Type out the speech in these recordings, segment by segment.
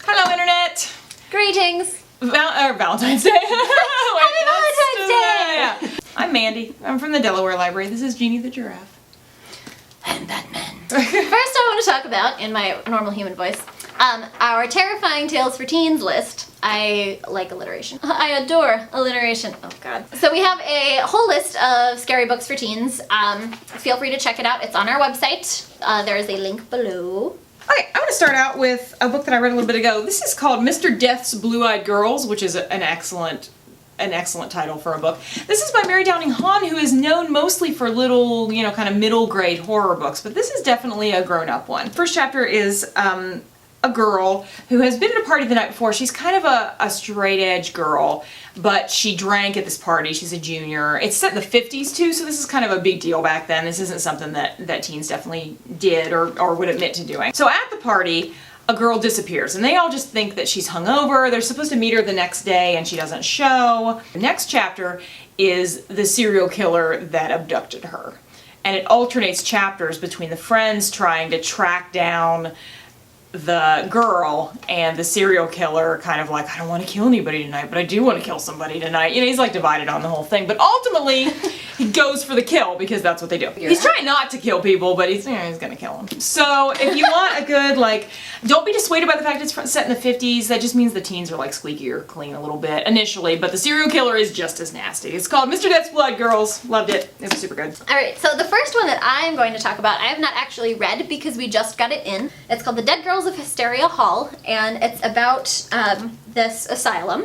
Hello, Internet! Greetings! Valentine's Day! Happy Valentine's Day! Yeah. I'm Mandy. I'm from the Delaware Library. This is Jeannie the Giraffe. I'm Batman. First, I want to talk about, in my normal human voice, our terrifying tales for teens list. I like alliteration. I adore alliteration. Oh god. So we have a whole list of scary books for teens. Feel free to check it out. It's on our website. There is a link below. Okay, I'm going to start out with a book that I read a little bit ago. This is called Mr. Death's Blue-Eyed Girls, which is an excellent title for a book. This is by Mary Downing Hahn, who is known mostly for little, kind of middle grade horror books, but this is definitely a grown-up one. First chapter is a girl who has been at a party the night before. She's kind of a straight-edge girl, but she drank at this party. She's a junior. It's set in the 50s too, so this is kind of a big deal back then. This isn't something that teens definitely did or would admit to doing. So at the party, a girl disappears, and they all just think that she's hungover. They're supposed to meet her the next day, and she doesn't show. The next chapter is the serial killer that abducted her. And it alternates chapters between the friends trying to track down the girl and the serial killer kind of like, I don't want to kill anybody tonight, but I do want to kill somebody tonight. He's like divided on the whole thing, but ultimately he goes for the kill because that's what they do. He's trying not to kill people, but he's gonna kill them. So if you want a good, don't be dissuaded by the fact it's set in the 50s. That just means the teens are squeakier clean a little bit initially, but the serial killer is just as nasty. It's called Mr. Death's Blood Girls. Loved it. It was super good. Alright, so the first one that I'm going to talk about, I have not actually read because we just got it in. It's called The Dead Girls of Hysteria Hall, and it's about this asylum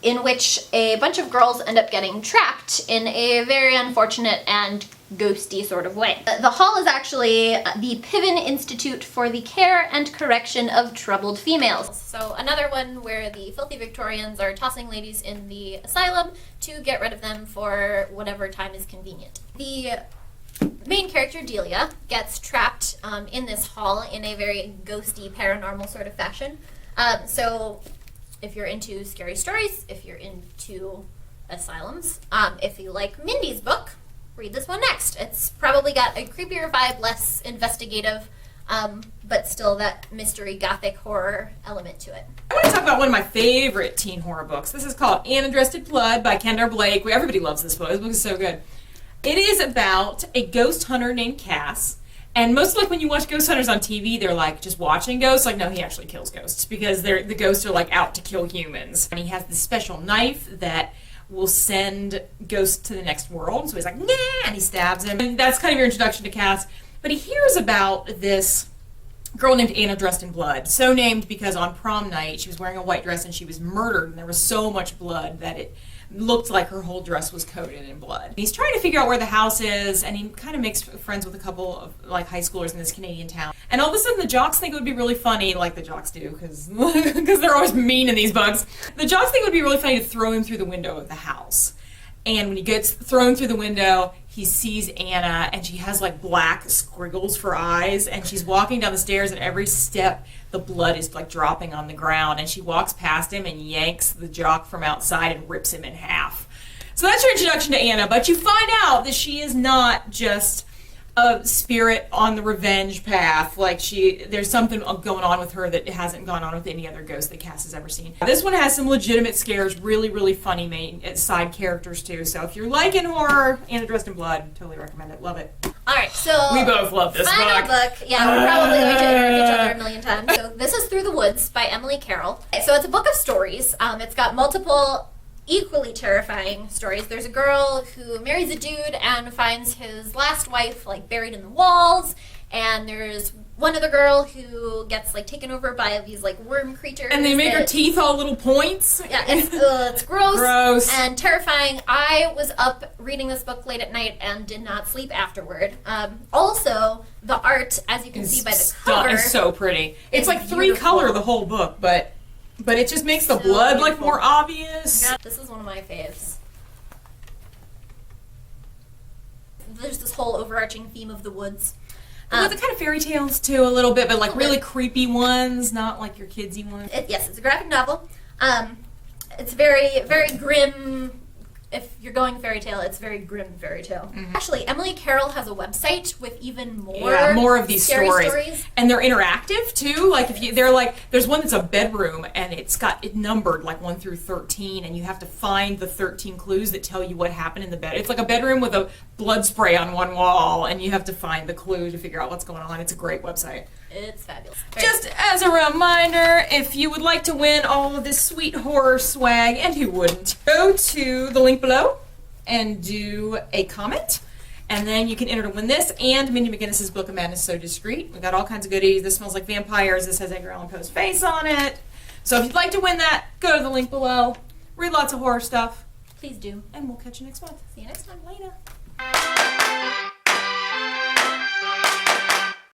in which a bunch of girls end up getting trapped in a very unfortunate and ghosty sort of way. The hall is actually the Piven Institute for the Care and Correction of Troubled Females. So another one where the filthy Victorians are tossing ladies in the asylum to get rid of them for whatever time is convenient. The main character, Delia, gets trapped in this hall in a very ghosty, paranormal sort of fashion. So if you're into scary stories, if you're into asylums, if you like Mindy's book, read this one next. It's probably got a creepier vibe, less investigative, but still that mystery gothic horror element to it. I want to talk about one of my favorite teen horror books. This is called Anna Dressed in Blood by Kendra Blake. Everybody loves this book. This book is so good. It is about a ghost hunter named Cass. And most when you watch ghost hunters on TV, they're just watching ghosts. No, he actually kills ghosts because the ghosts are out to kill humans. And he has this special knife that will send ghosts to the next world. So he's like, nah, and he stabs him. And that's kind of your introduction to Cass. But he hears about this girl named Anna Dressed in Blood. So named because on prom night, she was wearing a white dress and she was murdered. And there was so much blood that it looked like her whole dress was coated in blood. He's trying to figure out where the house is, and he kind of makes friends with a couple of high schoolers in this Canadian town. And all of a sudden the jocks think it would be really funny, like the jocks do, because they're always mean in these books. The jocks think it would be really funny to throw him through the window of the house. And when he gets thrown through the window, he sees Anna, and she has black squiggles for eyes, and she's walking down the stairs, and every step the blood is dropping on the ground, and she walks past him and yanks the jock from outside and rips him in half. So that's your introduction to Anna, but you find out that she is not just a spirit on the revenge path. There's something going on with her that hasn't gone on with any other ghost that Cass has ever seen. This one has some legitimate scares, really, really funny main side characters too. So if you're liking horror, Anna Dressed in Blood, totally recommend it. Love it. Alright, so we both love this final book. Yeah, we're probably going to interrupt each other a million times. So this is Through the Woods by Emily Carroll. So it's a book of stories. It's got multiple equally terrifying stories. There's a girl who marries a dude and finds his last wife buried in the walls, and there's one other girl who gets taken over by these worm creatures. And they make her teeth all little points. Yeah, it's gross. Gross. And terrifying. I was up reading this book late at night and did not sleep afterward. Also, the art, as you can see by the cover, is so pretty. It's 3-color the whole book, but it just makes the blood more obvious. Yeah, this is one of my faves. There's this whole overarching theme of the woods. With the kind of fairy tales too, a little bit, but really creepy ones, not your kidsy ones. Yes, it's a graphic novel. It's very, very grim, if you're going fairy tale, it's very grim fairy tale. Actually, Emily Carroll has a website with even more of these scary stories, and they're interactive too. Like they're like, there's one that's a bedroom, and it's got it numbered like 1 through 13, and you have to find the 13 clues that tell you what happened in the bed. It's like a bedroom with a blood spray on one wall, and you have to find the clue to figure out what's going on. It's a great website. It's fabulous. Just as a reminder, if you would like to win all of this sweet horror swag, and who wouldn't, go to the link below and do a comment, and then you can enter to win this and Mindy McGinnis's Book of Madness So Discreet. We got all kinds of goodies. This smells like vampires. This has Edgar Allan Poe's face on it. So if you'd like to win that, go to the link below. Read lots of horror stuff. Please do. And we'll catch you next month. See you next time. Later.